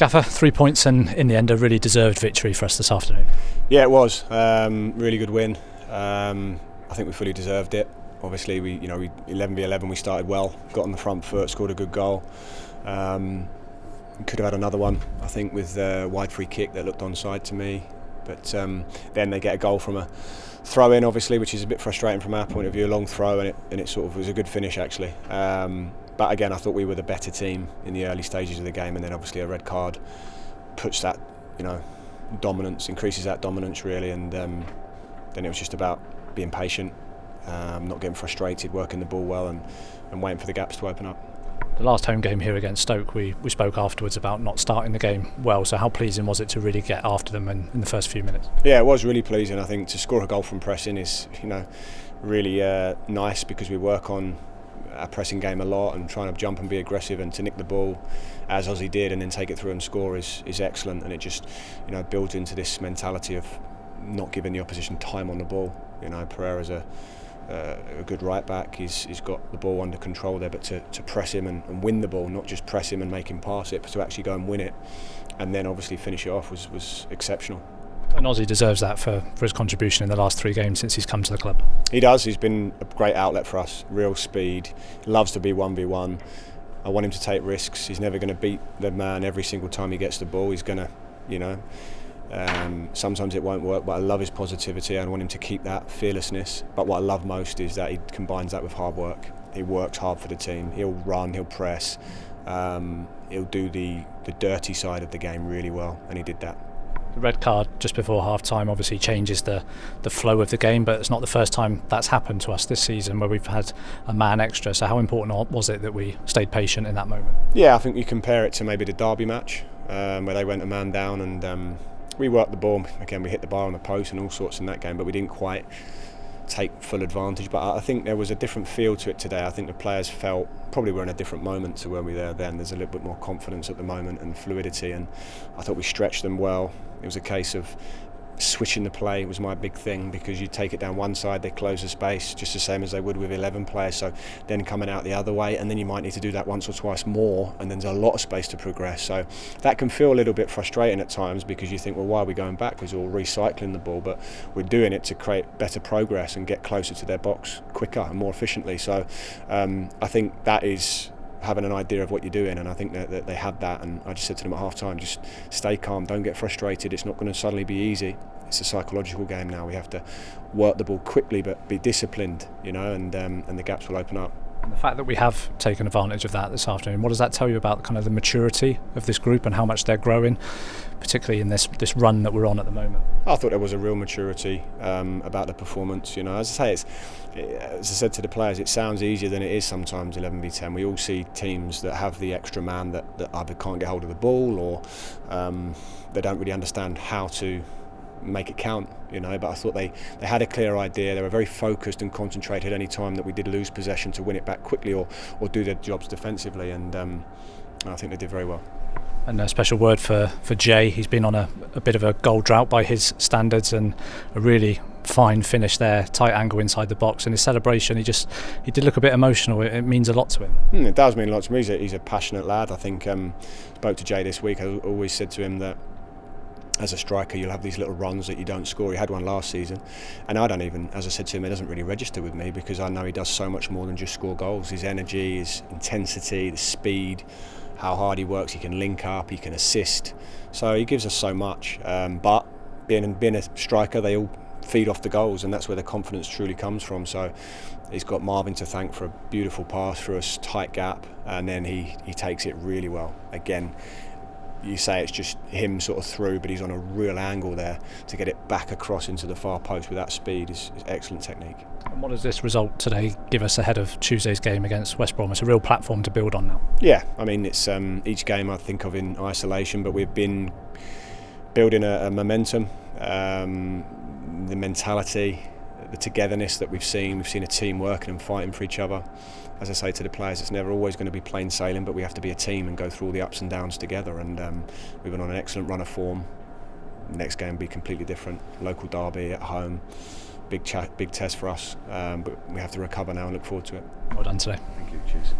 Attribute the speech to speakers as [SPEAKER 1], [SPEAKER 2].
[SPEAKER 1] Gaffer, 3 points and in the end a really deserved victory for us this afternoon.
[SPEAKER 2] Yeah, it was. Really good win. I think we fully deserved it. Obviously, we 11v11 we started well, got on the front foot, scored a good goal. Could have had another one, I think, with a wide free kick that looked onside to me. But then they get a goal from a throw in, obviously, which is a bit frustrating from our point of view. A long throw, and it sort of was a good finish actually. But again, I thought we were the better team in the early stages of the game, and then obviously a red card puts that, dominance, increases that dominance really, and then it was just about being patient, not getting frustrated, working the ball well, and waiting for the gaps to open up.
[SPEAKER 1] The last home game here against Stoke, we spoke afterwards about not starting the game well, so how pleasing was it to really get after them in the first few minutes?
[SPEAKER 2] Yeah, it was really pleasing. I think to score a goal from pressing is really nice, because we work on our pressing game a lot and trying to jump and be aggressive, and to nick the ball as Ozzy did and then take it through and score is excellent, and it just builds into this mentality of not giving the opposition time on the ball. Pereira's a good right back. He's got the ball under control there, but to press him and win the ball, not just press him and make him pass it, but to actually go and win it and then obviously finish it off was exceptional.
[SPEAKER 1] And Ozzy deserves that for his contribution in the last 3 games since he's come to the club.
[SPEAKER 2] He does. He's been a great outlet for us. Real speed. Loves to be 1v1. I want him to take risks. He's never going to beat the man every single time he gets the ball. He's going to, sometimes it won't work, but I love his positivity. I want him to keep that fearlessness. But what I love most is that he combines that with hard work. He works hard for the team. He'll run, he'll press. He'll do the dirty side of the game really well, and he did that.
[SPEAKER 1] The red card just before half-time obviously changes the flow of the game, but it's not the first time that's happened to us this season where we've had a man extra. So how important was it that we stayed patient in that moment? Yeah,
[SPEAKER 2] I think you compare it to maybe the Derby match where they went a man down, and we worked the ball. Again, we hit the bar on the post and all sorts in that game, but we didn't quite take full advantage. But I think there was a different feel to it today. I think the players felt probably we're in a different moment to where we were then. There's a little bit more confidence at the moment and fluidity, and I thought we stretched them well. It was a case of switching the play was my big thing, because you take it down one side, they close the space just the same as they would with 11 players, so then coming out the other way, and then you might need to do that once or twice more, and then there's a lot of space to progress. So that can feel a little bit frustrating at times, because you think, well, why are we going backwards or recycling the ball? But we're doing it to create better progress and get closer to their box quicker and more efficiently. So I think that is having an idea of what you're doing, and I think that they had that, and I just said to them at half time, just stay calm, don't get frustrated. It's not going to suddenly be easy. It's a psychological game now. We have to work the ball quickly but be disciplined, and the gaps will open up.
[SPEAKER 1] And the fact that we have taken advantage of that this afternoon, what does that tell you about kind of the maturity of this group and how much they're growing, particularly in this run that we're on at the moment?
[SPEAKER 2] I thought there was a real maturity about the performance. As I say, as I said to the players, it sounds easier than it is sometimes. 11v10. We all see teams that have the extra man that either can't get hold of the ball, or they don't really understand how to make it count, but I thought they had a clear idea. They were very focused and concentrated any time that we did lose possession to win it back quickly or do their jobs defensively, and I think they did very well.
[SPEAKER 1] And a special word for Jay. He's been on a bit of a goal drought by his standards, and a really fine finish there, tight angle inside the box, and his celebration, he did look a bit emotional. It means a lot to him.
[SPEAKER 2] It does mean a lot to me. He's a passionate lad. I think spoke to Jay this week. I always said to him that as a striker you'll have these little runs that you don't score. He had one last season, and I don't even, as I said to him, it doesn't really register with me, because I know he does so much more than just score goals. His energy, his intensity, the speed, how hard he works, he can link up, he can assist, so he gives us so much, but being a striker, they all feed off the goals, and that's where the confidence truly comes from. So he's got Marvin to thank for a beautiful pass through a tight gap, and then he takes it really well. Again, you say it's just him sort of through, but he's on a real angle there to get it back across into the far post with that speed is excellent technique.
[SPEAKER 1] And what does this result today give us ahead of Tuesday's game against West Brom? It's a real platform to build on now.
[SPEAKER 2] Yeah, I mean, it's each game I think of in isolation, but we've been building a momentum, the mentality, the togetherness that we've seen. We've seen a team working and fighting for each other. As I say to the players, it's never always going to be plain sailing, but we have to be a team and go through all the ups and downs together, and we've been on an excellent run of form. Next game will be completely different. Local derby at home, big test for us, but we have to recover now and look forward to it.
[SPEAKER 1] Well done today.
[SPEAKER 2] Thank you. Cheers.